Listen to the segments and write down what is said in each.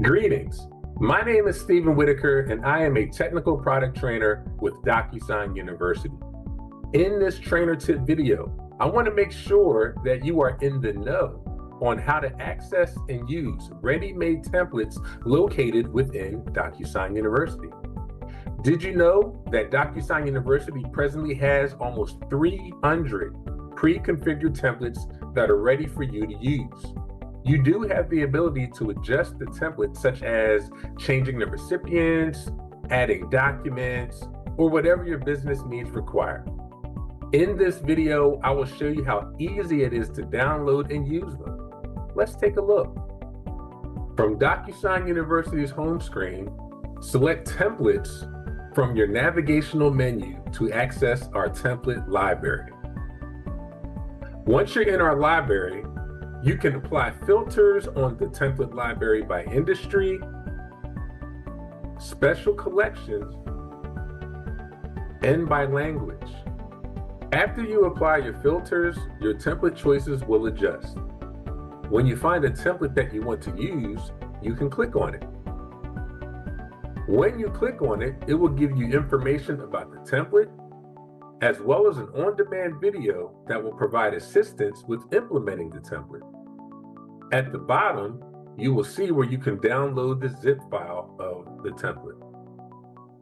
Greetings. My name is Stephen Whitaker, and I am a technical product trainer with DocuSign University. In this trainer tip video, I want to make sure that you are in the know on how to access and use ready-made templates located within DocuSign University. Did you know that DocuSign University presently has almost 300 pre-configured templates that are ready for you to use? You do have the ability to adjust the template, such as changing the recipients, adding documents, or whatever your business needs require. In this video, I will show you how easy it is to download and use them. Let's take a look. From DocuSign University's home screen, select Templates from your navigational menu to access our template library. Once you're in our library, you can apply filters on the template library by industry, special collections, and by language. After you apply your filters, your template choices will adjust. When you find a template that you want to use, you can click on it. When you click on it, it will give you information about the template, as well as an on-demand video that will provide assistance with implementing the template. At the bottom, you will see where you can download the zip file of the template.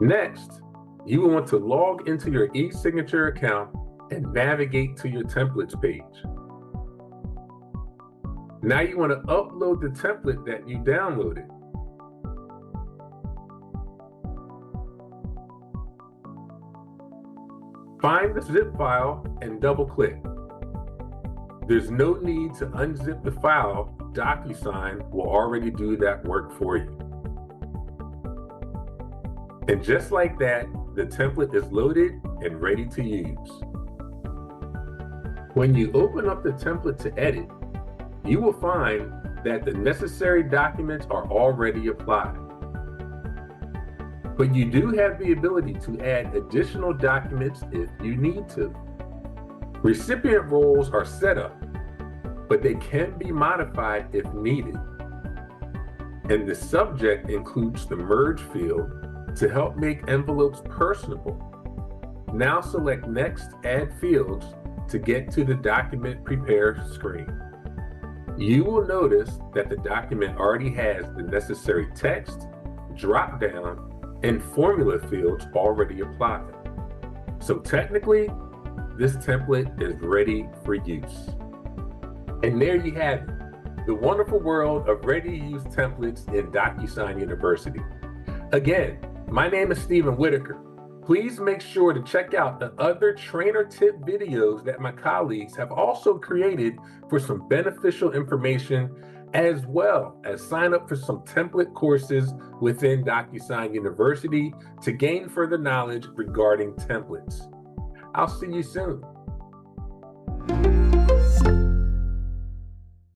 Next, you will want to log into your e-signature account and navigate to your templates page. Now you want to upload the template that you downloaded. Find the zip file and double-click. There's no need to unzip the file. DocuSign will already do that work for you. And just like that, the template is loaded and ready to use. When you open up the template to edit, you will find that the necessary documents are already applied. But you do have the ability to add additional documents if you need to. Recipient roles are set up, but they can be modified if needed. And the subject includes the merge field to help make envelopes personable. Now select Next, Add Fields to get to the Document Prepare screen. You will notice that the document already has the necessary text, drop-down, and formula fields already applied. So technically, this template is ready for use. And there you have it, the wonderful world of ready-to-use templates in DocuSign University. Again, my name is Stephen Whitaker. Please make sure to check out the other trainer tip videos that my colleagues have also created for some beneficial information, as well as sign up for some template courses within DocuSign University to gain further knowledge regarding templates. I'll see you soon.